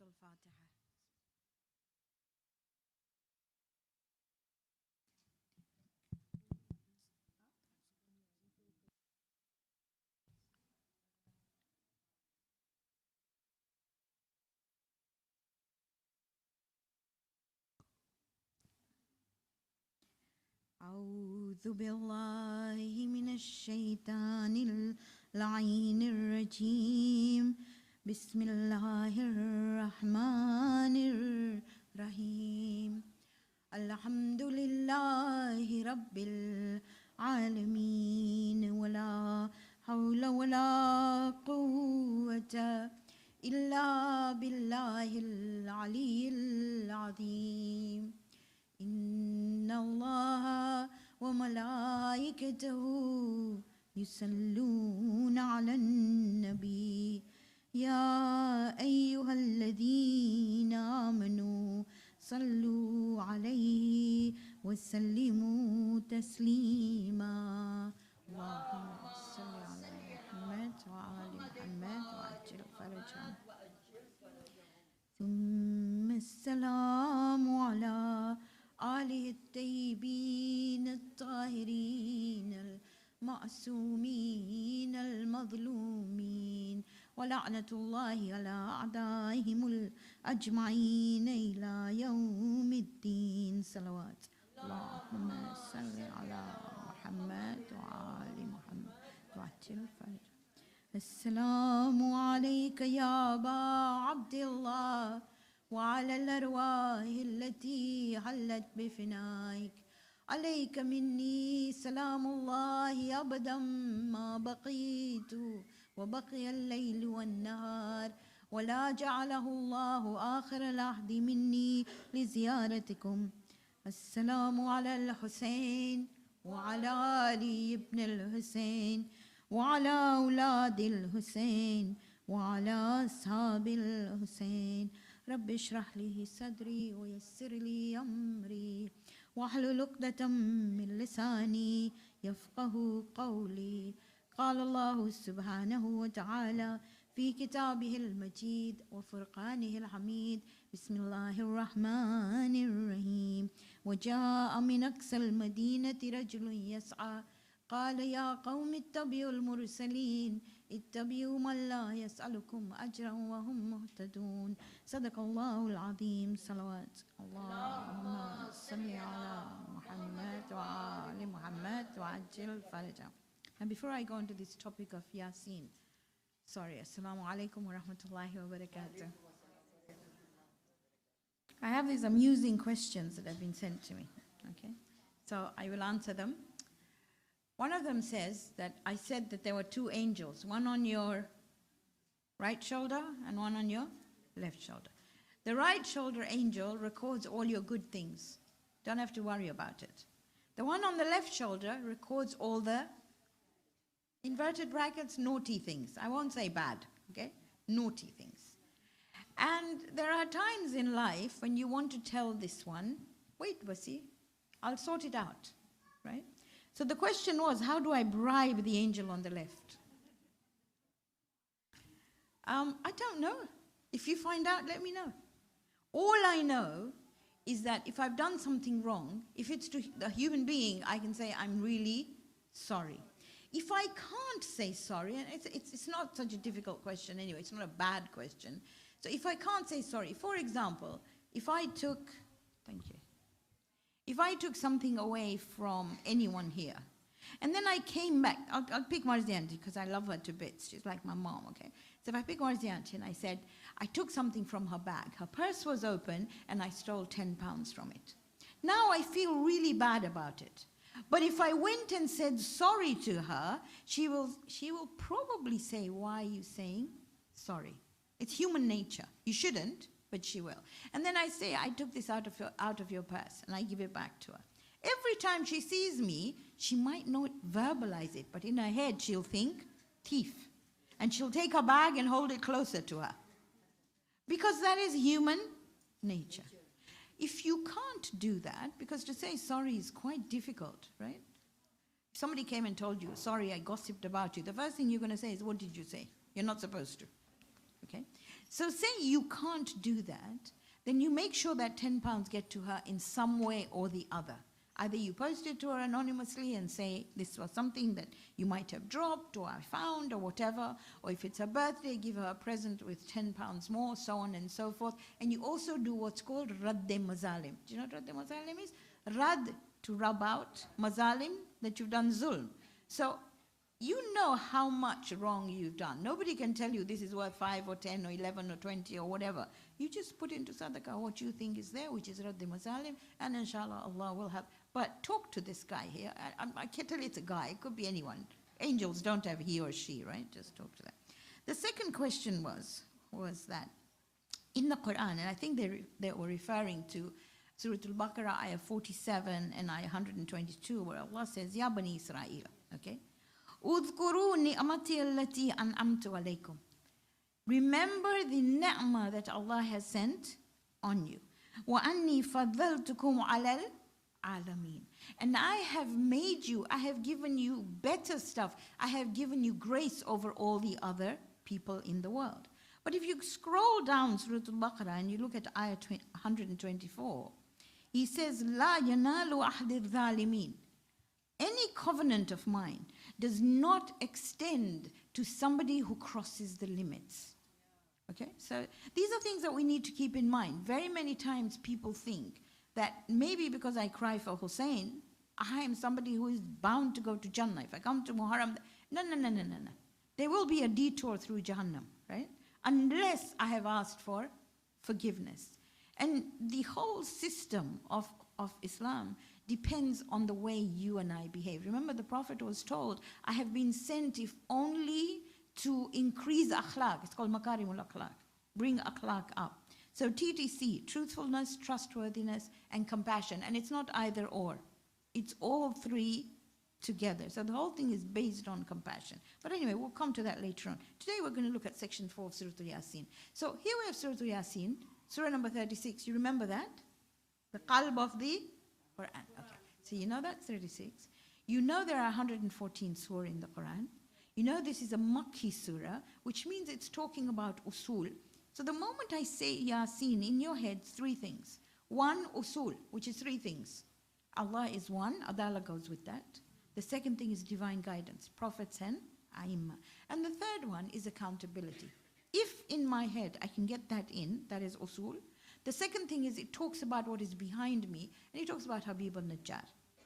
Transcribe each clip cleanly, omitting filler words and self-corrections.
الفاتحة. أعوذ بالله من الشيطان اللعين الرجيم. بسم الله الرحمن الرحيم. الحمد لله رب العالمين ولا حول ولا قوة إلا بالله العلي العظيم. إن الله وملائكته يصلون على النبي يا أيها الذين آمنوا صلوا عليه وسلموا تسليما. اللهم صل على محمد وآل محمد وعجل فرجهم. ثم السلام على آله الطيبين الطاهرين المعصومين المظلومين ولعنة الله على أعدائهم الأجمعين إلى يوم الدين. صلوات. اللهم صل على محمد وآل محمد وعجل فرجهم. السلام عليك يا أبا عبد الله وعلى الأرواح التي حلت بفنائك. عليك مني سلام الله أبدا ما بقيت وبقي الليل والنهار ولا جعله الله آخر العهد مني لزيارتكم. السلام على الحسين وعلى علي بن الحسين وعلى أولاد الحسين وعلى أصحاب الحسين. رب اشرح لي صدري ويسر لي أمري واحلل عقدة من لساني يفقه قولي. قال الله سبحانه وتعالى في كتابه المجيد وفرقانه الحميد. بسم الله الرحمن الرحيم. وجاء من أقصى المدينة رجل يسعى قال يا قوم اتبعوا المرسلين اتبعوا من لا يسألكم أجرا وهم مهتدون. صدق الله العظيم. صلوات. اللهم صل على محمد وآل محمد وعجل فرجهم. And before I go into this topic of Yasin, Assalamu alaikum wa rahmatullahi wa barakatuh. I have these amusing questions that have been sent to me. Okay, so I will answer them. One of them says that I said that there were two angels, one on your right shoulder and one on your left shoulder. The right shoulder angel records all your good things. Don't have to worry about it. The one on the left shoulder records all the, inverted brackets, naughty things. I won't say bad, okay? Naughty things. And there are times in life when you want to tell this one, wait, Wasi, I'll sort it out, right? So the question was, how do I bribe the angel on the left? I don't know. If you find out, let me know. All I know is that if I've done something wrong, if it's to the human being, I can say, I'm really sorry. If I can't say sorry, and it's not such a difficult question anyway, it's not a bad question. So if I can't say sorry, for example, if I took something away from anyone here, and then I came back, I'll pick Marzianti because I love her to bits. She's like my mom, okay? So if I pick Marzianti and I said, I took something from her bag. Her purse was open and I stole 10 pounds from it. Now I feel really bad about it. But if I went and said sorry to her, she will probably say, why are you saying sorry? It's human nature. You shouldn't, but she will. And then I say, I took this out of your purse, and I give it back to her. Every time she sees me, she might not verbalize it, but in her head she'll think, thief. And she'll take her bag and hold it closer to her. Because that is human nature. If you can't do that, because to say sorry is quite difficult, right? If somebody came and told you, sorry, I gossiped about you, the first thing you're going to say is, what did you say? You're not supposed to. Okay? So say you can't do that, then you make sure that £10 get to her in some way or the other. Either you post it to her anonymously and say this was something that you might have dropped or I found or whatever, or if it's her birthday, give her a present with £10 more, so on and so forth. And you also do what's called radde mazalim. Do you know what radde mazalim is? Rad, to rub out, mazalim, that you've done zulm. So you know how much wrong you've done. Nobody can tell you this is worth 5 or 10 or 11 or 20 or whatever. You just put into sadaqah what you think is there, which is radde mazalim, and inshallah Allah will help. But talk to this guy here. I can't tell you it's a guy. It could be anyone. Angels don't have he or she, right? Just talk to them. The second question was that in the Quran, and I think they were referring to Surah Al-Baqarah, ayah 47 and ayah 122, where Allah says, Ya Bani Israel, okay? Udhkuru ni'mati allati an'amtu alaykum. Remember the ni'mah that Allah has sent on you. Wa anni faddaltukum alal alameen. And I have made you, I have given you better stuff. I have given you grace over all the other people in the world. But if you scroll down Surah Al-Baqarah and you look at ayah 124, he says, La yanalu ahdi dhalimin. Any covenant of mine does not extend to somebody who crosses the limits. Okay, so these are things that we need to keep in mind. Very many times people think that maybe because I cry for Hussein, I am somebody who is bound to go to Jannah. If I come to Muharram, no. There will be a detour through Jahannam, right? Unless I have asked for forgiveness. And the whole system of Islam depends on the way you and I behave. Remember, the Prophet was told, I have been sent if only to increase akhlaq. It's called makarimul akhlaq. Bring akhlaq up. So TTC, truthfulness, trustworthiness, and compassion. And it's not either or. It's all three together. So the whole thing is based on compassion. But anyway, we'll come to that later on. Today we're going to look at section 4 of Surah Yasin. So here we have Surah Yasin, Surah number 36. You remember that? The qalb of the Quran. Okay. So you know that's 36. You know there are 114 surah in the Quran. You know this is a Makki surah, which means it's talking about usul. So the moment I say Yasin, in your head, three things. One, usul, which is three things. Allah is one, Adala goes with that. The second thing is divine guidance, prophets and Aimma. And the third one is accountability. If in my head I can get that in, that is usul. The second thing is it talks about what is behind me, and it talks about Habib al-Najjar.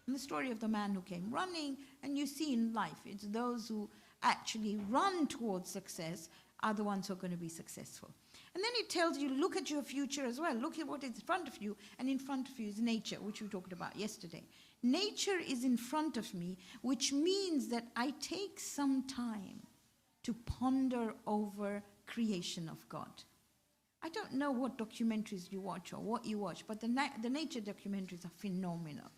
And the story of the man who came running, and you see in life, it's those who actually run towards success are the ones who are going to be successful. And then it tells you, look at your future as well. Look at what is in front of you, and in front of you is nature, which we talked about yesterday. Nature is in front of me, which means that I take some time to ponder over creation of God. I don't know what documentaries you watch or what you watch, but the nature documentaries are phenomenal.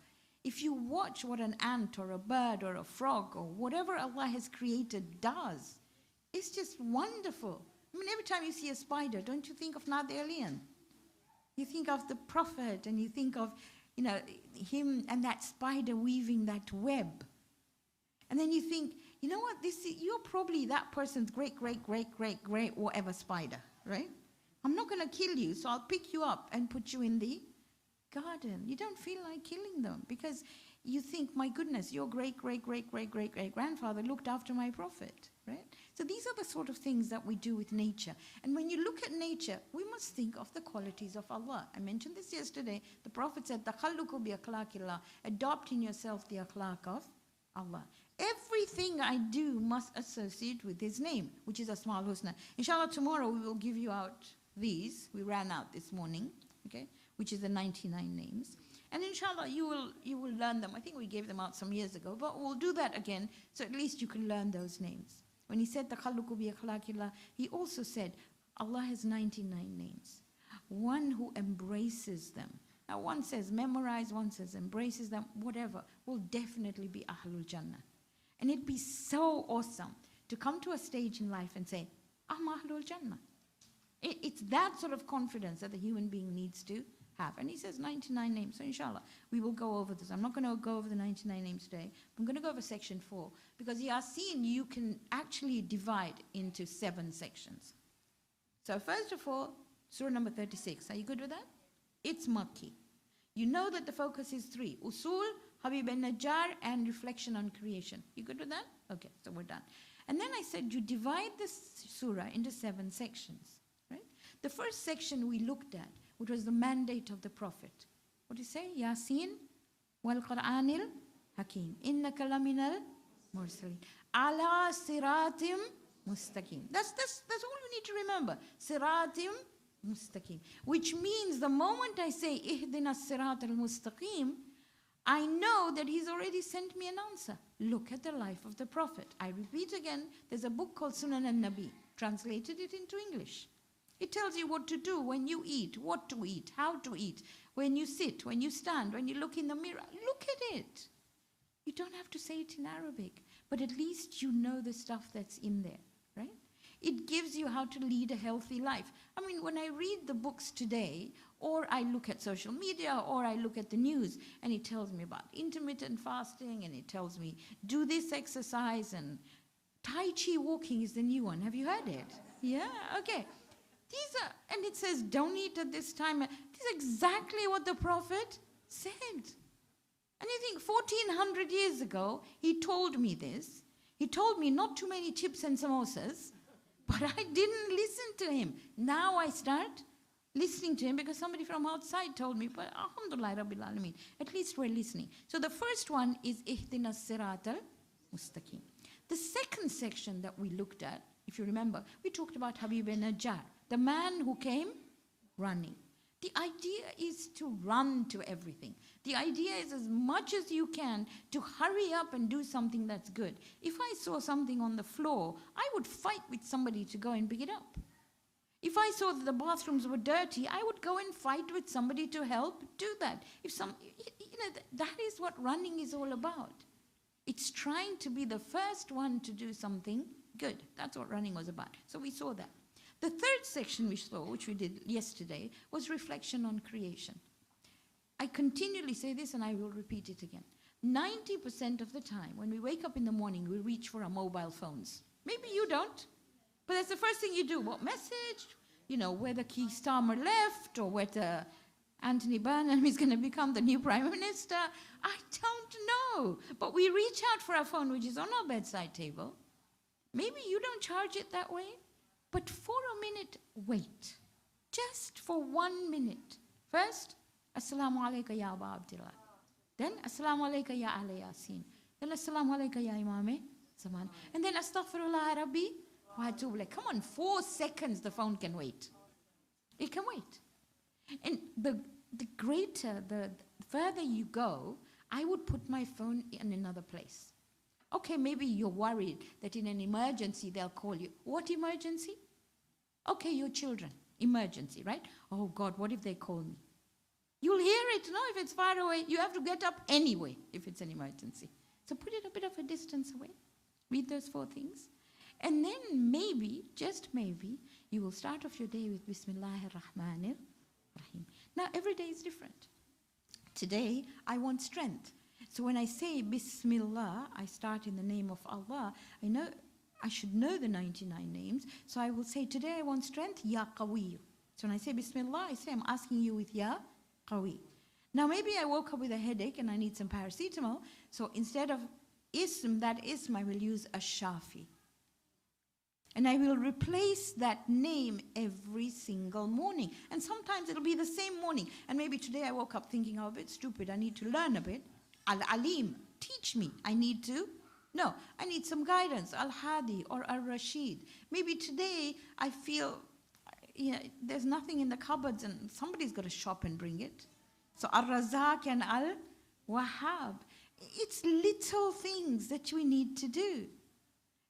If you watch what an ant or a bird or a frog or whatever Allah has created does, it's just wonderful. I mean, every time you see a spider, don't you think of Nad Alien? You think of the Prophet, and you think of, you know, him and that spider weaving that web. And then you think, you know what, you're probably that person's great whatever spider, right? I'm not going to kill you, so I'll pick you up and put you in the garden. You don't feel like killing them because you think, my goodness, your great-great-great-great-great-great-grandfather looked after my prophet, right? So these are the sort of things that we do with nature. And when you look at nature, we must think of the qualities of Allah. I mentioned this yesterday. The Prophet said, "Takhalluqu bi akhlaqillah," adopt in yourself the akhlaq of Allah. Everything I do must associate with His name, which is Asma'ul Husna. Inshallah, tomorrow we will give you out these. We ran out this morning, okay, which is the 99 names. And inshallah, you will learn them. I think we gave them out some years ago, but we'll do that again, so at least you can learn those names. When he said, "Takhalluqu bi akhlaqillah," he also said, Allah has 99 names. One who embraces them. Now one says memorize, one says embraces them, whatever, will definitely be Ahlul Jannah. And it'd be so awesome to come to a stage in life and say, I'm Ahlul Jannah. It's that sort of confidence that the human being needs to have. And he says 99 names. So inshallah, we will go over this. I'm not going to go over the 99 names today. I'm going to go over section 4. Because Yasin, you can actually divide into 7 sections. So first of all, surah number 36. Are you good with that? It's Makki. You know that the focus is 3. Usul, Habib al-Najjar, and reflection on creation. You good with that? Okay, so we're done. And then I said you divide this surah into 7 sections. Right? The first section we looked at, which was the mandate of the Prophet. What do you say? Yasin wal Qur'anil Hakim. Innaka laminal mursalin. Ala siratim mustaqim. That's all you need to remember. Siratim mustaqim. Which means the moment I say ihdina sirat al mustaqim, I know that he's already sent me an answer. Look at the life of the Prophet. I repeat again, there's a book called Sunan al-Nabi. Translated it into English. It tells you what to do when you eat, what to eat, how to eat, when you sit, when you stand, when you look in the mirror. Look at it. You don't have to say it in Arabic, but at least you know the stuff that's in there, right? It gives you how to lead a healthy life. I mean, when I read the books today, or I look at social media, or I look at the news, and it tells me about intermittent fasting, and it tells me, do this exercise, and Tai Chi walking is the new one. Have you heard it? Yeah, okay. These are, and it says, don't eat at this time. This is exactly what the Prophet said. And you think 1400 years ago, he told me this. He told me not too many chips and samosas, but I didn't listen to him. Now I start listening to him because somebody from outside told me, but alhamdulillah rabbil alameen, at least we're listening. So the first one is ihdina sirat al-mustaqim. The second section that we looked at, if you remember, we talked about Habib al-Najjar, the man who came running. The idea is to run to everything. The idea is as much as you can to hurry up and do something that's good. If I saw something on the floor, I would fight with somebody to go and pick it up. If I saw that the bathrooms were dirty, I would go and fight with somebody to help do that. That is what running is all about. It's trying to be the first one to do something good. That's what running was about. So we saw that. The third section we saw, which we did yesterday, was reflection on creation. I continually say this and I will repeat it again. 90% of the time, when we wake up in the morning, we reach for our mobile phones. Maybe you don't, but that's the first thing you do. What message? Whether Keir Starmer left or whether Anthony Burnham is going to become the new Prime Minister. I don't know. But we reach out for our phone, which is on our bedside table. Maybe you don't charge it that way. But for a minute, wait. Just for 1 minute. First, Assalamu alaikum ya Aba Abdullah. Then, Assalamu alaikum ya Ahla Yasin. Then, Assalamu alaikum ya Imam Zaman. And then, Astaghfirullah Rabbi wa atubu ilayh. Come on, 4 seconds the phone can wait. It can wait. And the further you go, I would put my phone in another place. Okay, maybe you're worried that in an emergency they'll call you. What emergency? Okay, your children. Emergency, right? Oh God, what if they call me? You'll hear it, no? If it's far away, you have to get up anyway if it's an emergency. So put it a bit of a distance away. Read those 4 things. And then maybe, just maybe, you will start off your day with Bismillahir Rahmanir Rahim. Now, every day is different. Today, I want strength. So when I say Bismillah, I start in the name of Allah. I should know the 99 names. So I will say, today I want strength, Ya Qawi. So when I say Bismillah, I say I'm asking you with Ya Qawi. Now maybe I woke up with a headache and I need some paracetamol. So instead of that ism, I will use Ash-Shafi. And I will replace that name every single morning. And sometimes it'll be the same morning. And maybe today I woke up thinking, I'm a bit stupid, I need to learn a bit. Al-Alim, teach me. I need some guidance. Al-Hadi or Al-Rashid. Maybe today I feel there's nothing in the cupboards and somebody's got to shop and bring it. So Al-Razak and Al-Wahhab. It's little things that we need to do.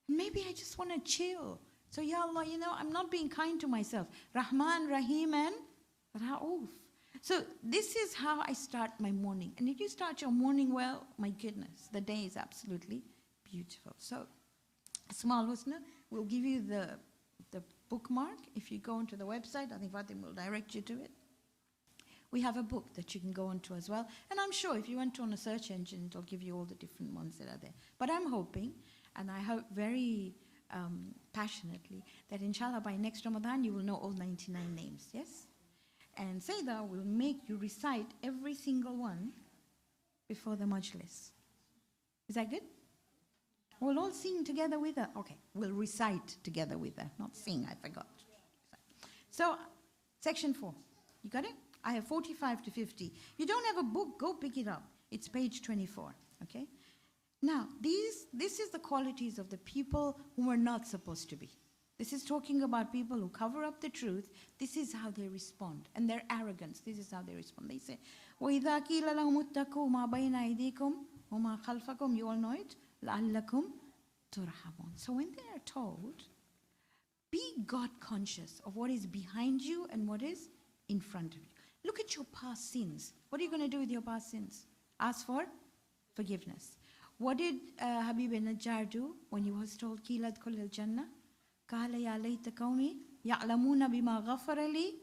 Maybe I just want to chill. So Ya Allah, I'm not being kind to myself. Rahman, Rahim and Ra'uf. So this is how I start my morning. And if you start your morning well, my goodness, the day is absolutely beautiful. So Asma'ul Husna will give you the bookmark. If you go onto the website, I think Fatim will direct you to it. We have a book that you can go onto as well. And I'm sure if you went on a search engine, it'll give you all the different ones that are there. But I'm hoping, and I hope very passionately that inshallah by next Ramadan you will know all 99 names, yes? And Sayyidah will make you recite every single one before the Majlis. Is that good? We'll all sing together with her. Okay, we'll recite together with her, not sing, I forgot. So, section 4. You got it? I have 45 to 50. If you don't have a book, go pick it up. It's page 24, okay? Now, this is the qualities of the people who are not supposed to be. This is talking about people who cover up the truth. This is how they respond. And their arrogance, this is how they respond. They say, وَإِذَا قِيلَ لَهُمُ اتَّقُوا مَا بَيْنَ أَيْدِيكُمْ وَمَا خَلْفَكُمْ. You all know it. لَعَلَّكُمْ تُرْحَمُونَ. So when they are told, be God conscious of what is behind you and what is in front of you. Look at your past sins. What are you going to do with your past sins? Ask for forgiveness. What did Habib al-Najjar do when he was told, قِيلَ ادْخُلِ الْجَنَّةِ قَالَ يَا لَيْتَ قَوْمِي يَعْلَمُونَ بِمَا غَفَرَ لِي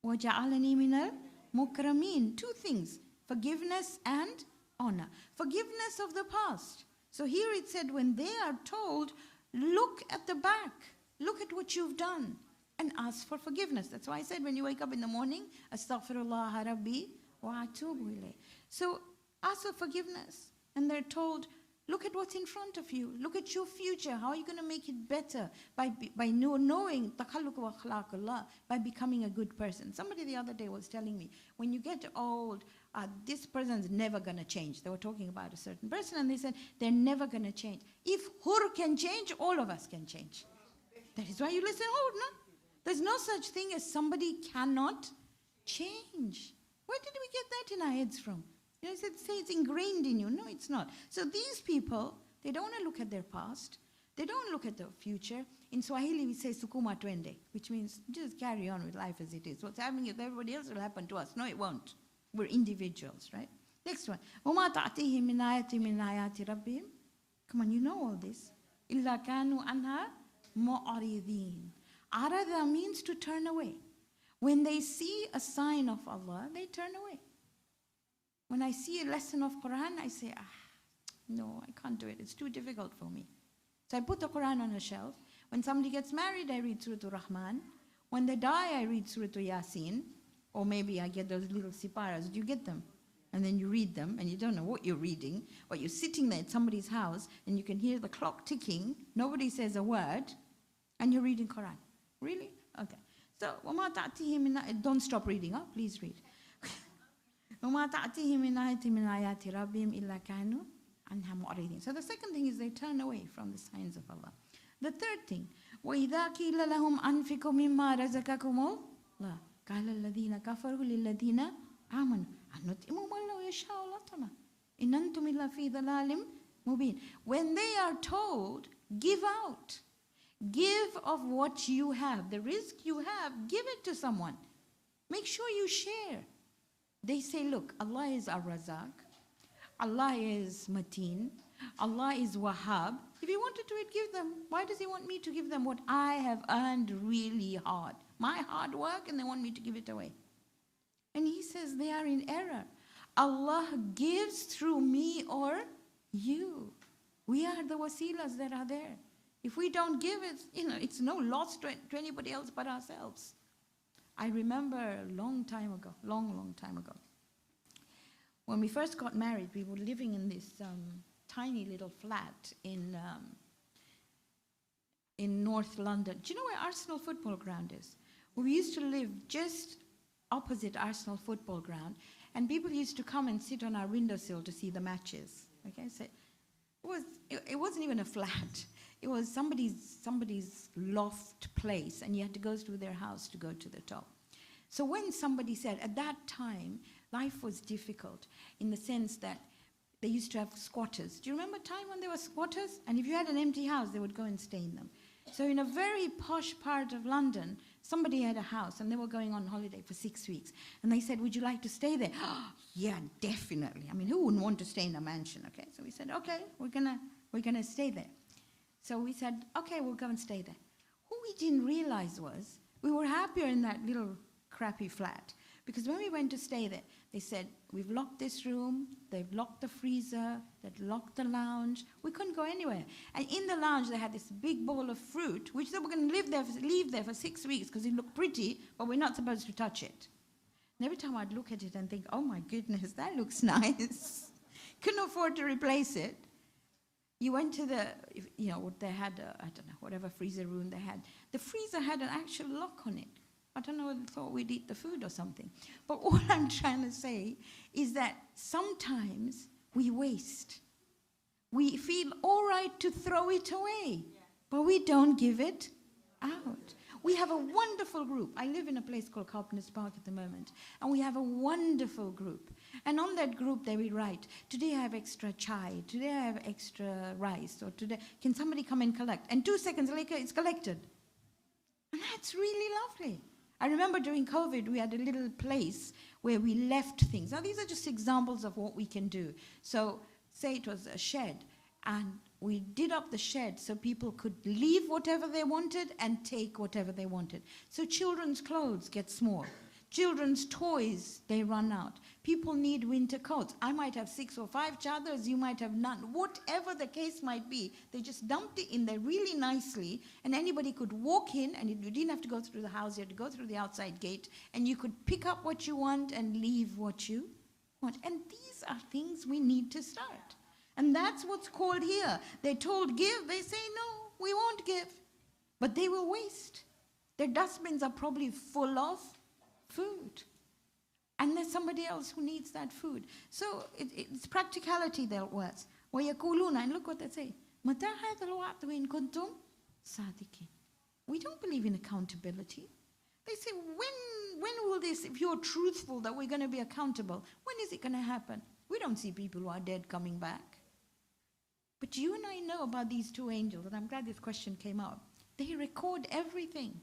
وَجَعَلَنِي مِنَ الْمُكْرَمِينَ. Two things, forgiveness and honor. Forgiveness of the past. So here it said when they are told, look at the back, look at what you've done and ask for forgiveness. That's why I said when you wake up in the morning, Astaghfirullah Rabbi wa atubu ilayh. So ask for forgiveness. And they're told, look at what's in front of you. Look at your future. How are you going to make it better? By knowing takhalluq wa akhlaqullah, by becoming a good person. Somebody the other day was telling me, when you get old, this person's never going to change. They were talking about a certain person and they said, they're never going to change. If Hur can change, all of us can change. That is why you listen, no? There's no such thing as somebody cannot change. Where did we get that in our heads from? You know, say it's ingrained in you. No, it's not. So these people, they don't want to look at their past. They don't look at the future. In Swahili, we say sukuma twende, which means just carry on with life as it is. What's happening with everybody else will happen to us. No, it won't. We're individuals, right? Next one. وَمَا تَعْتِهِمْ مِنْ آيَةٍ مِنْ آيَاتِ رَبِّهِمْ. Come on, you know all this. إِلَّا كَانُوا عَنْهَا مُعْرِضِينَ. Arada means to turn away. When they see a sign of Allah, they turn away. When I see a lesson of Quran, I say, no, I can't do it. It's too difficult for me. So I put the Quran on a shelf. When somebody gets married, I read Surah Ar-Rahman. When they die, I read Surah Yasin. Or maybe I get those little siparas. Do you get them? And then you read them, and you don't know what you're reading. But you're sitting there at somebody's house, and you can hear the clock ticking. Nobody says a word, and you're reading Quran. Really? Okay. So, وَمَا تَعْتِهِ مِنْ. Don't stop reading, please read. وَمَا تَعْتِهِ مِنْ آيَةٍ مِنْ آيَاتِ رَبِّهِمْ إِلَّا كَانُوا عَنْهَا مُعْرِضِينَ. So the second thing is they turn away from the signs of Allah. The third thing, وَإِذَا قِيلَ لَهُمْ أَنْفِقُوا مِمَّا رَزَقَكُمُ اللَّهُ قَالَ الَّذِينَ كَفَرُوا لِلَّذِينَ آمَنُوا أَنُطْعِمُ مَن لَّوْ يَشَاءُ اللَّهُ إِنْ أَنْتُمْ إِلَّا فِي ضَلَالٍ مُبِينٍ. When they are told, give out. Give of what you have. The risk you have, give it to someone. Make sure you share. They say, look, Allah is Ar-Razaq. Allah is Mateen. Allah is Wahhab. If He wanted to give them, why does He want me to give them what I have earned really hard? My hard work, and they want me to give it away. And He says they are in error. Allah gives through me or you. We are the wasilas that are there. If we don't give it, it's no loss to anybody else but ourselves. I remember a long time ago, long time ago, when we first got married, we were living in this tiny little flat in North London. Do you know where Arsenal football ground is? We used to live just opposite Arsenal football ground, and people used to come and sit on our windowsill to see the matches. Okay, so it wasn't even a flat. It was somebody's loft place, and you had to go through their house to go to the top. So when somebody said, at that time, life was difficult in the sense that they used to have squatters. Do you remember a time when there were squatters? And if you had an empty house, they would go and stay in them. So in a very posh part of London, somebody had a house, and they were going on holiday for 6 weeks. And they said, would you like to stay there? Oh, yeah, definitely. I mean, who wouldn't want to stay in a mansion, okay? So we said, okay, we're gonna stay there. So we said, okay, we'll go and stay there. What we didn't realize was we were happier in that little crappy flat Because when we went to stay there, they said, we've locked this room, they've locked the freezer, they've locked the lounge. We couldn't go anywhere. And in the lounge, they had this big bowl of fruit, which they were going to leave there for 6 weeks because it looked pretty, but we're not supposed to touch it. And every time I'd look at it and think, oh my goodness, that looks nice. Couldn't afford to replace it. You went to the, they had, I don't know, whatever freezer room they had. The freezer had an actual lock on it. I don't know, they thought we'd eat the food or something. But all I'm trying to say is that sometimes we waste. We feel all right to throw it away, but we don't give it out. We have a wonderful group. I live in a place called Carpenters Park at the moment, and we have a wonderful group. And on that group, they will write, today I have extra chai, today I have extra rice, or today, can somebody come and collect? And 2 seconds later, it's collected. And that's really lovely. I remember during COVID, we had a little place where we left things. Now, these are just examples of what we can do. So, say it was a shed, and we did up the shed so people could leave whatever they wanted and take whatever they wanted. So children's clothes get small. Children's toys, they run out. People need winter coats. I might have 6 or 5 chadars, you might have none. Whatever the case might be, they just dumped it in there really nicely, and anybody could walk in, and you didn't have to go through the house, you had to go through the outside gate, and you could pick up what you want and leave what you want. And these are things we need to start. And that's what's called here. They're told give, they say no, we won't give. But they will waste. Their dustbins are probably full of food. And there's somebody else who needs that food. So it's practicality that works. وَيَقُولُونَ, and look what they say. مَتَى هَذَا الْوَعْدُ إِن كُنتُمْ صَادِقِينَ. We don't believe in accountability. They say, when will this, if you're truthful that we're going to be accountable, when is it going to happen? We don't see people who are dead coming back. But you and I know about these 2 angels, and I'm glad this question came out. They record everything.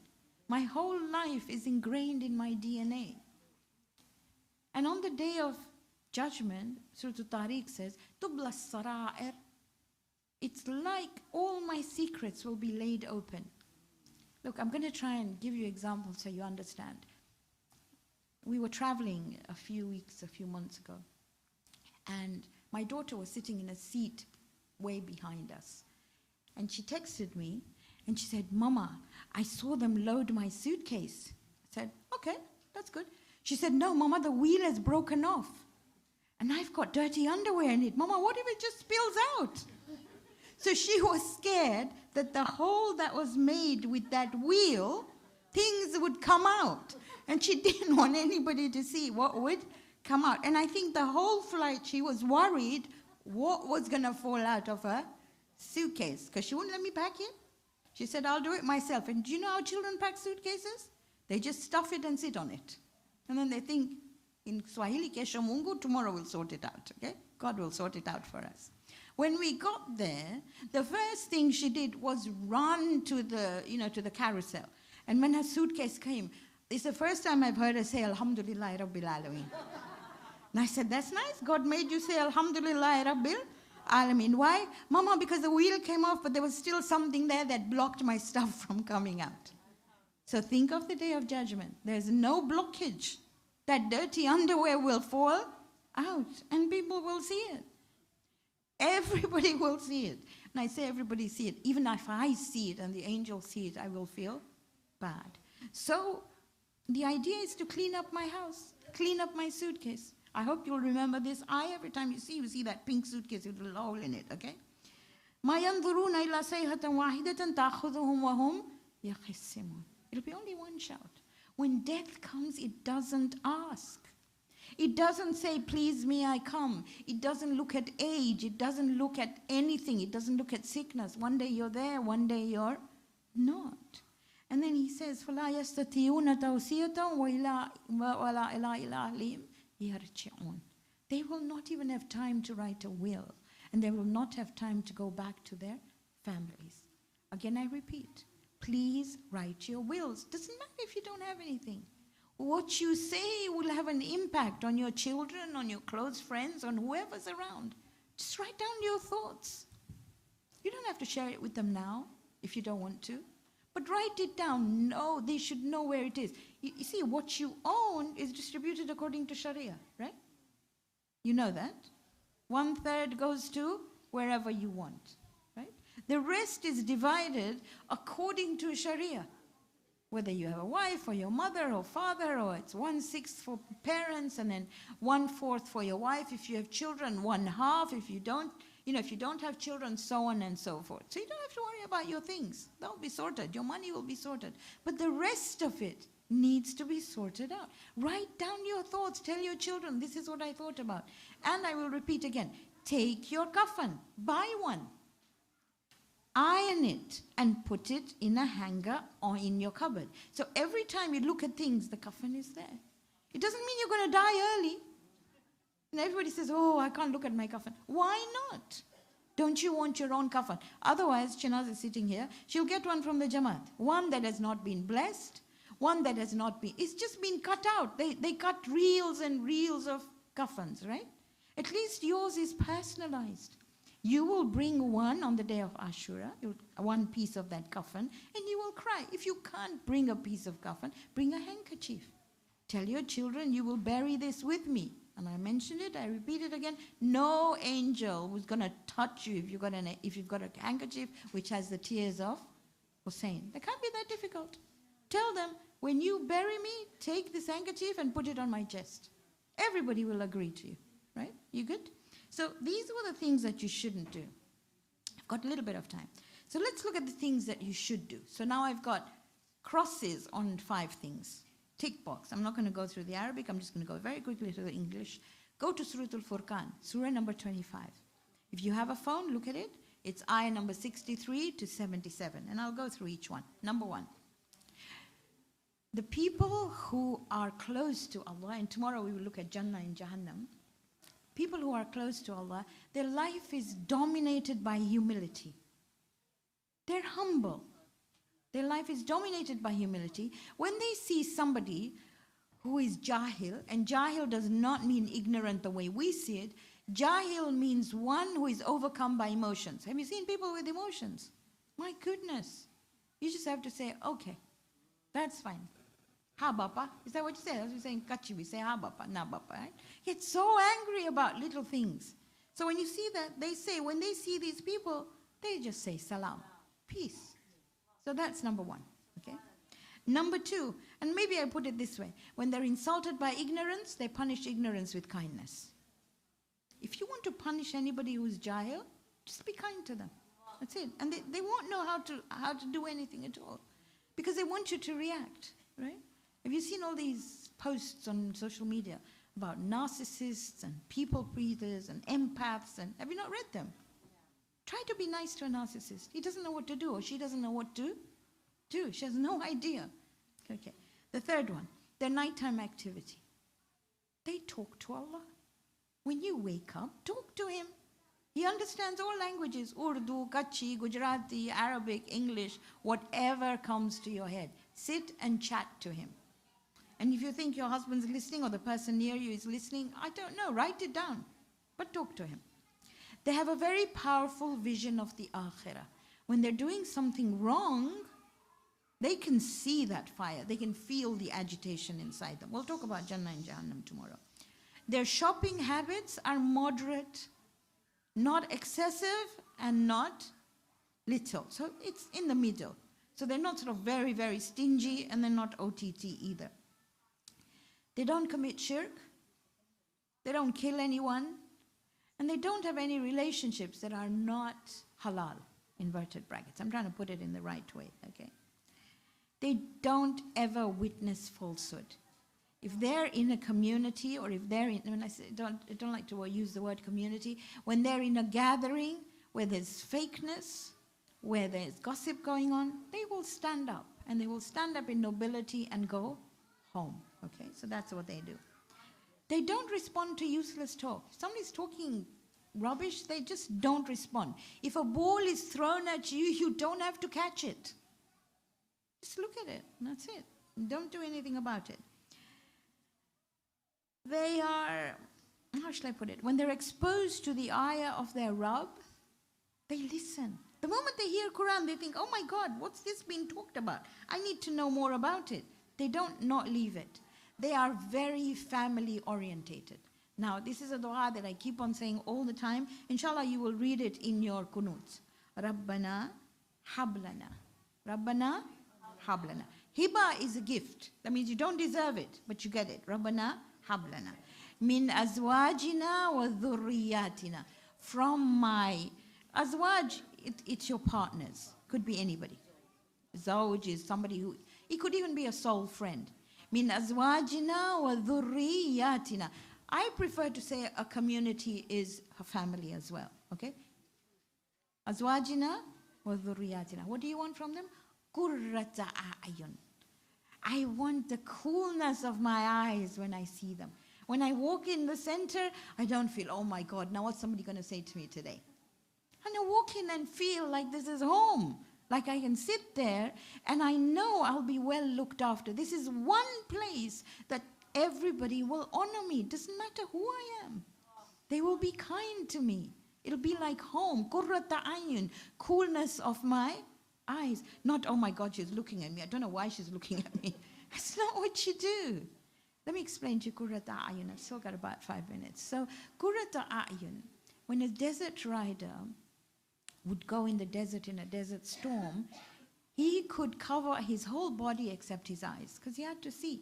My whole life is ingrained in my DNA. And on the day of judgment, Surah Al-Tariq says, Tubla Sara'ir. It's like all my secrets will be laid open. Look, I'm going to try and give you examples so you understand. We were traveling a few months ago, and my daughter was sitting in a seat way behind us. And she texted me, and she said, Mama, I saw them load my suitcase. I said, okay, that's good. She said, no, Mama, the wheel is broken off. And I've got dirty underwear in it. Mama, what if it just spills out? So she was scared that the hole that was made with that wheel, things would come out. And she didn't want anybody to see what would come out. And I think the whole flight she was worried what was going to fall out of her suitcase, because she wouldn't let me pack it. She said, I'll do it myself. And do you know how children pack suitcases? They just stuff it and sit on it. And then they think, in Swahili, Kesho Mungu, tomorrow we'll sort it out, okay? God will sort it out for us. When we got there, the first thing she did was run to the carousel. And when her suitcase came, it's the first time I've heard her say, Alhamdulillah Rabbil Alameen. And I said, that's nice. God made you say, Alhamdulillah Rabbil Alameen. Why? Mama, because the wheel came off, but there was still something there that blocked my stuff from coming out. So think of the day of judgment. There's no blockage. That dirty underwear will fall out, and people will see it. Everybody will see it. And I say everybody see it. Even if I see it and the angels see it, I will feel bad. So the idea is to clean up my house, clean up my suitcase. I hope you'll remember this. Every time you see that pink suitcase with a little hole in it, okay? مَا يَنْظُرُونَ إِلَّا صَيْحَةً وَاحِدَةً تَأْخُذُهُمْ وَهُمْ يَخِصِّمُونَ. It'll be only one shout. When death comes, it doesn't ask. It doesn't say, please may I come. It doesn't look at age. It doesn't look at anything. It doesn't look at sickness. One day you're there, one day you're not. And then he says, فَلَا يَسْتَطِيعُونَ تَوْسِيَةً وَلَا إِلَىٰ إِلَىٰ يَرْجِعُونَ. They will not even have time to write a will. And they will not have time to go back to their families. Again, I repeat, please write your wills. Doesn't matter if you don't have anything. What you say will have an impact on your children, on your close friends, on whoever's around. Just write down your thoughts. You don't have to share it with them now if you don't want to. But write it down. No, they should know where it is. You see, what you own is distributed according to Sharia, right? You know that. 1/3 goes to wherever you want, right? The rest is divided according to Sharia. Whether you have a wife or your mother or father, or it's 1/6 for parents and then 1/4 for your wife. If you have children, 1/2. If you don't, if you don't have children, so on and so forth. So you don't have to worry about your things. They'll be sorted. Your money will be sorted. But the rest of it needs to be sorted out. Write down your thoughts. Tell your children, this is what I thought about. And I will repeat again. Take your kafan. Buy one. Iron it and put it in a hanger or in your cupboard. So every time you look at things, the kafan is there. It doesn't mean you're going to die early. And everybody says, oh, I can't look at my kafan. Why not? Don't you want your own kafan? Otherwise, Chinaz is sitting here. She'll get one from the Jamaat. One that has not been blessed. One that has not been, it's just been cut out. They cut reels and reels of kafans, right? At least yours is personalized. You will bring one on the day of Ashura, one piece of that kafan, and you will cry. If you can't bring a piece of kafan, bring a handkerchief. Tell your children, you will bury this with me. And I mentioned it, I repeat it again. No angel was going to touch you if you've got a handkerchief which has the tears of Hussein. That can't be that difficult. Tell them, when you bury me, take this handkerchief and put it on my chest. Everybody will agree to you, right? You good? So these were the things that you shouldn't do. I've got a little bit of time. So let's look at the things that you should do. So now I've got crosses on 5 things. Tick box. I'm not going to go through the Arabic. I'm just going to go very quickly to the English. Go to Surah Al-Furqan, Surah number 25. If you have a phone, look at it. It's ayah number 63 to 77. And I'll go through each one. Number 1. The people who are close to Allah, and tomorrow we will look at Jannah and Jahannam. People who are close to Allah, their life is dominated by humility. They're humble. Their life is dominated by humility. When they see somebody who is jahil, and jahil does not mean ignorant the way we see it, jahil means one who is overcome by emotions. Have you seen people with emotions? My goodness. You just have to say, okay, that's fine. Ha bapa, is that what you say? As we say in Kachi, we say ha bapa, na bapa, right? Get so angry about little things. So when you see that, they say, when they see these people, they just say salam, peace. So that's number 1, okay? Number 2, and maybe I put it this way, when they're insulted by ignorance, they punish ignorance with kindness. If you want to punish anybody who's jahil, just be kind to them. That's it. And they won't know how to do anything at all, because they want you to react, right? Have you seen all these posts on social media about narcissists and people pleasers and empaths? And have you not read them? Try to be nice to a narcissist. He doesn't know what to do, or she doesn't know what to do. She has no idea. Okay. The third one, their nighttime activity. They talk to Allah. When you wake up, talk to Him. He understands all languages, Urdu, Kachi, Gujarati, Arabic, English, whatever comes to your head. Sit and chat to Him. And if you think your husband's listening or the person near you is listening, I don't know, write it down, but talk to him. They have a very powerful vision of the akhirah. When they're doing something wrong, they can see that fire. They can feel the agitation inside them. We'll talk about Jannah and Jahannam tomorrow. Their shopping habits are moderate, not excessive and not little. So it's in the middle. So they're not sort of very, very stingy, and they're not OTT either. They don't commit shirk, they don't kill anyone, and they don't have any relationships that are not halal, inverted brackets. I'm trying to put it in the right way, okay? They don't ever witness falsehood. If they're in a community, or if they're in, when I don't like to use the word community, when they're in a gathering where there's fakeness, where there's gossip going on, they will stand up, and they will stand up in nobility and go home. Okay, so that's what they do. They don't respond to useless talk. If somebody's talking rubbish, they just don't respond. If a ball is thrown at you, you don't have to catch it. Just look at it, and that's it. Don't do anything about it. They are, how shall I put it? When they're exposed to the ayah of their Rabb, they listen. The moment they hear Quran, they think, oh my God, what's this being talked about? I need to know more about it. They don't not leave it. They are very family orientated. Now, this is a dua that I keep on saying all the time. Inshallah, you will read it in your kunuts. Rabbana hablana. Rabbana hablana. Hiba is a gift. That means you don't deserve it, but you get it. Rabbana hablana. Min azwajina wa dhurriyatina. From my azwaj, it's your partners. Could be anybody. Zawj is somebody who, it could even be a soul friend. Min azwajina wa dhurriyatina. I prefer to say a community is her family as well, okay? Azwajina wa dhurriyatina. What do you want from them? Qurrata a'yun. I want the coolness of my eyes when I see them. When I walk in the center, I don't feel, oh my God, now what's somebody going to say to me today? And I walk in and feel like this is home. Like I can sit there and I know I'll be well looked after. This is one place that everybody will honor me. Doesn't matter who I am. They will be kind to me. It'll be like home. Qurrata ayun, coolness of my eyes. Not, oh my God, she's looking at me. I don't know why she's looking at me. That's not what you do. Let me explain to you Qurrata ayun. I've still got about 5 minutes. So Qurrata ayun, when a desert rider would go in the desert in a desert storm, he could cover his whole body except his eyes because he had to see.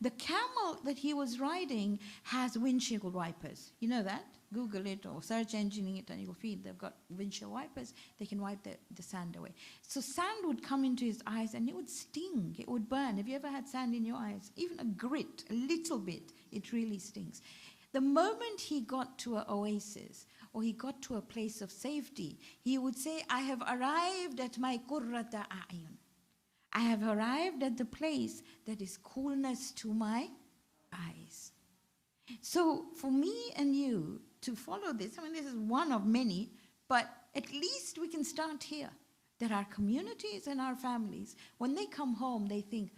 The camel that he was riding has windshield wipers. You know that? Google it or search engine it and you'll find they've got windshield wipers. They can wipe the sand away. So sand would come into his eyes and it would sting. It would burn. Have you ever had sand in your eyes? Even a grit, a little bit, it really stings. The moment he got to an oasis or he got to a place of safety, he would say, I have arrived at my qurrata a'yun. I have arrived at the place that is coolness to my eyes. So for me and you to follow this, I mean, this is one of many, but at least we can start here. That our communities and our families, when they come home, they think,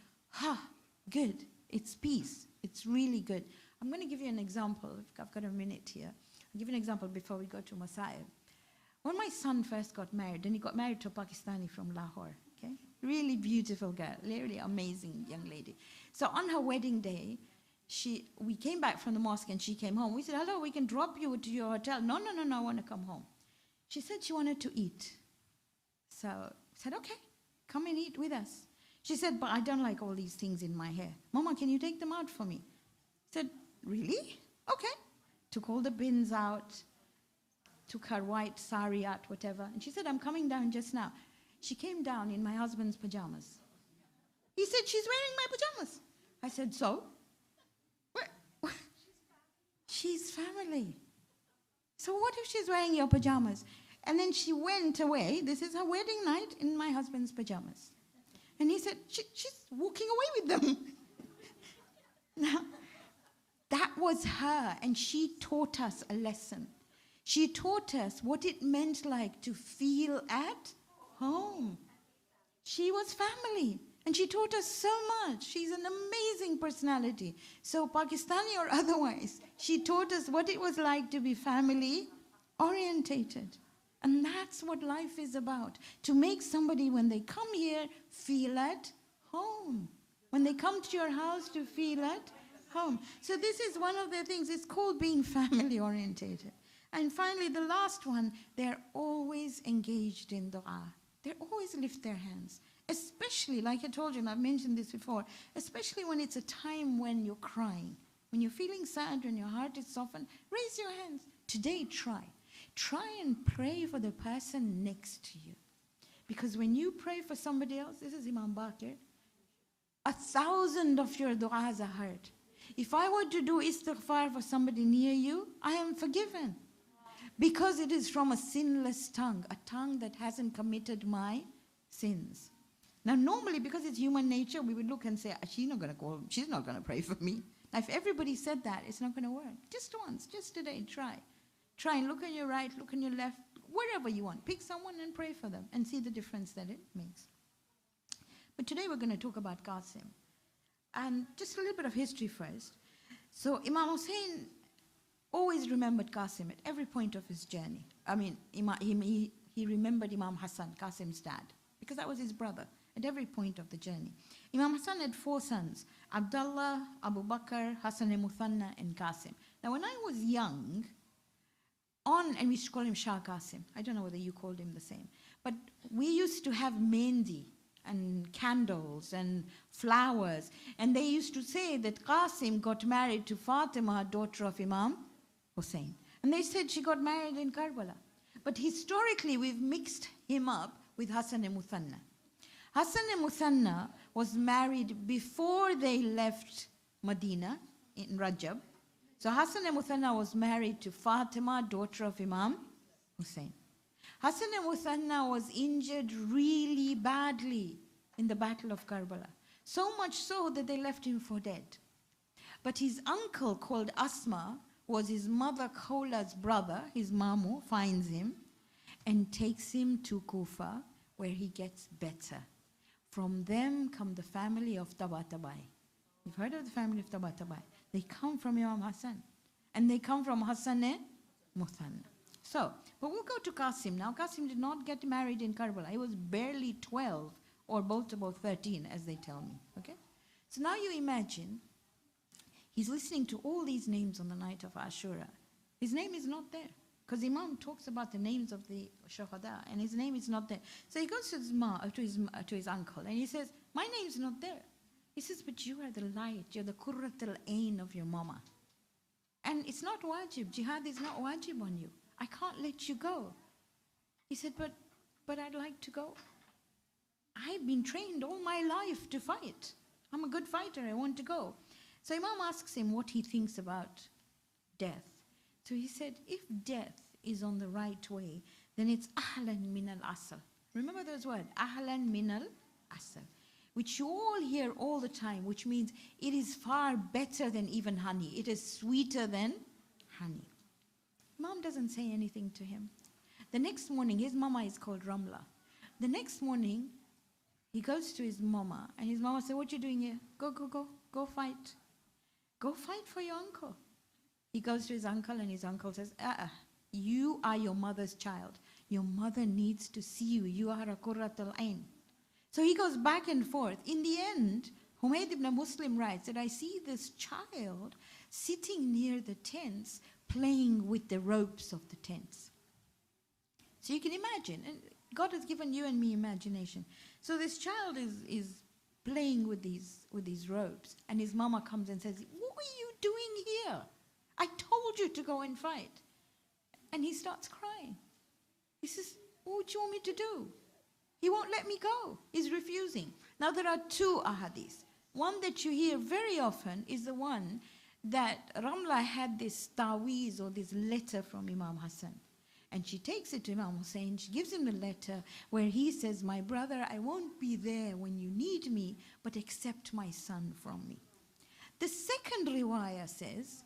good, it's peace, it's really good. I'm going to give you an example. I've got a minute here. I'll give you an example before we go to Masail. When my son first got married, and he got married to a Pakistani from Lahore, okay? Really beautiful girl, really amazing young lady. So on her wedding day, we came back from the mosque and she came home. We said, hello, we can drop you to your hotel. No, I want to come home. She said she wanted to eat. So I said, okay, come and eat with us. She said, but I don't like all these things in my hair. Mama, can you take them out for me? I said, really? Okay. Took all the bins out, took her white sari out, whatever. And she said, I'm coming down just now. She came down in my husband's pajamas. He said, she's wearing my pajamas. I said, so? She's family. So what if she's wearing your pajamas? And then she went away. This is her wedding night in my husband's pajamas. And he said, she's walking away with them. Now, that was her, and she taught us a lesson. She taught us what it meant like to feel at home. She was family, and she taught us so much. She's an amazing personality. So Pakistani or otherwise, she taught us what it was like to be family orientated. And that's what life is about, to make somebody, when they come here, feel at home. When they come to your house, to feel at home. So this is one of the things, it's called being family orientated. And finally, the last one, they're always engaged in dua. They always lift their hands. Especially, like I told you, and I've mentioned this before, especially when it's a time when you're crying. When you're feeling sad, when your heart is softened, raise your hands. Today, try. Try and pray for the person next to you. Because when you pray for somebody else, this is Imam Bakir, 1,000 of your du'as are heard. If I were to do istighfar for somebody near you, I am forgiven. Because it is from a sinless tongue, a tongue that hasn't committed my sins. Now normally, because it's human nature, we would look and say, she's not going to pray for me. Now if everybody said that, it's not going to work. Just once, just today, try. Try and look on your right, look on your left, wherever you want. Pick someone and pray for them and see the difference that it makes. But today we're going to talk about Qasim. And just a little bit of history first. So Imam Hussein always remembered Qasim at every point of his journey. I mean, he remembered Imam Hassan, Qasim's dad, because that was his brother. at every point of the journey. Imam Hassan had 4 sons, Abdullah, Abu Bakr, Hassan al-Muthanna, and Qasim. Now when I was young, and we used to call him Shah Qasim. I don't know whether you called him the same. But we used to have mehndi and candles and flowers. And they used to say that Qasim got married to Fatima, daughter of Imam Hussein. And they said she got married in Karbala. But historically, we've mixed him up with Hassan al-Muthanna. Hassan al-Muthanna was married before they left Medina in Rajab. So Hassan al-Muthanna was married to Fatima, daughter of Imam Hussein. Hassan al-Muthanna was injured really badly in the Battle of Karbala. So much so that they left him for dead. But his uncle called Asma was his mother Khawla's brother, his mamu, finds him and takes him to Kufa where he gets better. From them come the family of Tabatabai. You've heard of the family of Tabatabai. They come from Imam Hassan. And they come from Hassan al-Muthanna. So, but we'll go to Qasim now. Qasim did not get married in Karbala. He was barely 12 or both about 13 as they tell me. Okay? So now you imagine he's listening to all these names on the night of Ashura. His name is not there. Because Imam talks about the names of the Shuhada and his name is not there. So he goes to his uncle and he says, my name's not there. He says, but you are the light, you're the Qurratul Ain of your mama. And it's not wajib, jihad is not wajib on you. I can't let you go. He said, but I'd like to go. I've been trained all my life to fight. I'm a good fighter, I want to go. So Imam asks him what he thinks about death. So he said, if death is on the right way, then it's ahlan min al-asal. Remember those words, ahlan min al-asal, which you all hear all the time, which means it is far better than even honey. It is sweeter than honey. Mom doesn't say anything to him. The next morning, his mama is called Ramla. The next morning, he goes to his mama, and his mama says, what are you doing here? Go fight. Go fight for your uncle. He goes to his uncle, and his uncle says, you are your mother's child. Your mother needs to see you. You are a Qurratul Ain. So he goes back and forth. In the end, Humayd ibn Muslim writes that I see this child sitting near the tents, playing with the ropes of the tents. So you can imagine, and God has given you and me imagination. So this child is playing with these ropes, and his mama comes and says, what are you doing here? I told you to go and fight. And he starts crying. He says, what do you want me to do? He won't let me go. He's refusing. Now there are 2 ahadith. One that you hear very often is the one that Ramla had this taweez or this letter from Imam Hassan. And she takes it to Imam Hussein. She gives him the letter where he says, my brother, I won't be there when you need me, but accept my son from me. The second riwayah says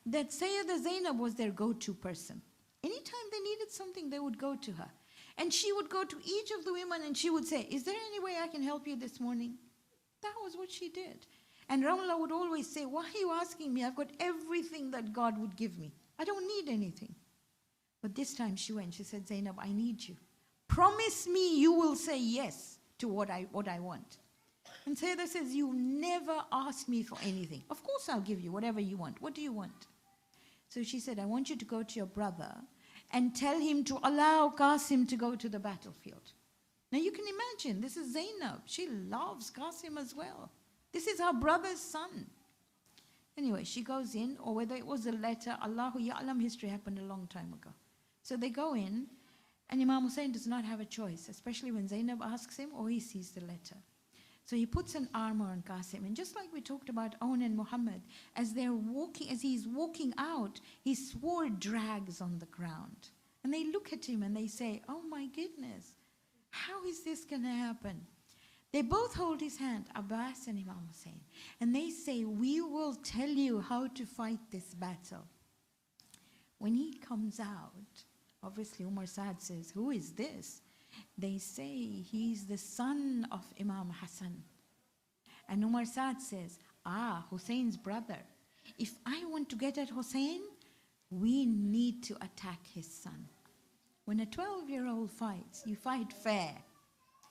that Sayyida Zainab was their go-to person. Anytime they needed something, they would go to her. And she would go to each of the women and she would say, is there any way I can help you this morning? That was what she did. And Ramla would always say, why are you asking me? I've got everything that God would give me. I don't need anything. But this time she went, she said, Zainab, I need you. Promise me you will say yes to what I want. And Sayyida says, you never ask me for anything. Of course I'll give you whatever you want. What do you want? So she said, I want you to go to your brother and tell him to allow Qasim to go to the battlefield. Now you can imagine, this is Zainab. She loves Qasim as well. This is her brother's son. Anyway, she goes in, or whether it was a letter, Allahu Ya'lam, history happened a long time ago. So they go in, and Imam Hussein does not have a choice, especially when Zainab asks him or he sees the letter. So he puts an armor on Qasim, and just like we talked about Aun and Muhammad, as he's walking out, his sword drags on the ground. And they look at him and they say, oh my goodness, how is this going to happen? They both hold his hand, Abbas and Imam Hussein, and they say, we will tell you how to fight this battle. When he comes out, obviously Umar Saad says, who is this? They say, he's the son of Imam Hassan. And Umar Saad says, Hussein's brother. If I want to get at Hussein, we need to attack his son. When a 12-year-old fights, you fight fair.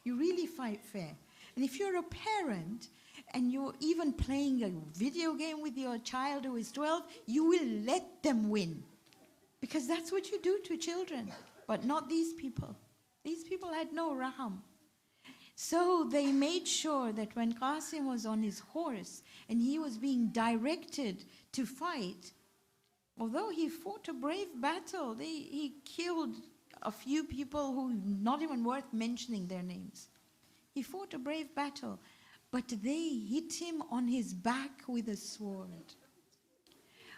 You really fight fair. And if you're a parent and you're even playing a video game with your child who is 12, you will let them win. Because that's what you do to children. But not these people. These people had no raham. So they made sure that when Qasim was on his horse and he was being directed to fight, although he fought a brave battle, he killed a few people who not even worth mentioning their names. He fought a brave battle, but they hit him on his back with a sword.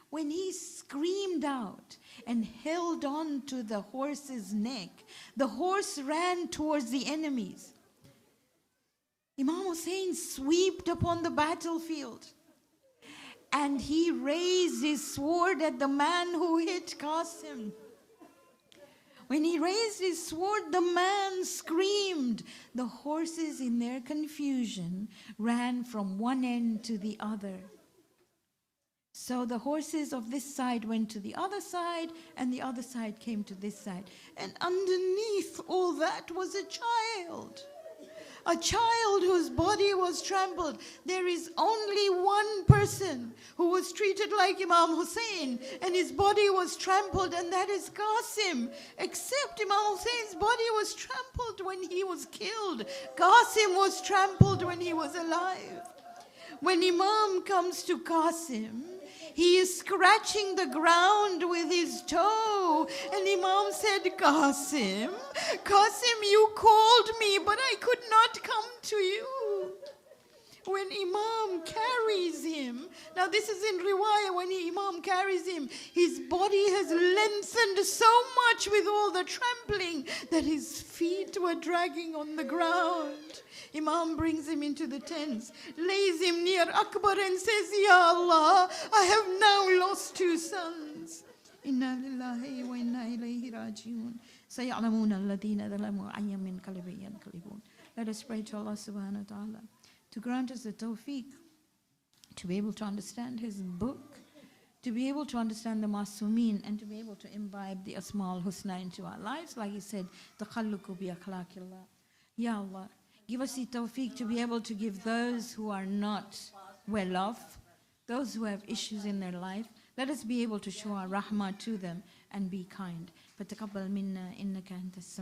When he screamed out and held on to the horse's neck, the horse ran towards the enemies. Imam Hussein swept upon the battlefield and he raised his sword at the man who hit Qasim. When he raised his sword, the man screamed. The horses, in their confusion, ran from one end to the other. So the horses of this side went to the other side, and the other side came to this side. And underneath all that was a child. A child whose body was trampled. There is only one person who was treated like Imam Hussein and his body was trampled, and that is Qasim. Except Imam Hussein's body was trampled when he was killed. Qasim was trampled when he was alive. When Imam comes to Qasim, he is scratching the ground with his toe. And Imam said, Qasim, you called me, but I could not come to you. When Imam carries him, now this is in riwayah, when Imam carries him, his body has lengthened so much with all the trampling that his feet were dragging on the ground. Imam brings him into the tents, lays him near Akbar and says, Ya Allah, I have now lost two sons. Inna lillahi wa inna ilayhi raji'un. Saya'lamuna alladhina dhalamu ayyam min qalbi yanqalibun. Let us pray to Allah subhanahu wa ta'ala to grant us the tawfiq to be able to understand His book, to be able to understand the Masumin, and to be able to imbibe the Asma'ul Husna into our lives. Like He said, Takhalluku bi akhlaqillah. Ya Allah, give us the tawfiq to be able to give those who are not well off, those who have issues in their life. Let us be able to show our rahmah to them and be kind. فَتَقَبَّلْ مِنَّا إِنَّكَ أَنْتَ السَّمِيعُ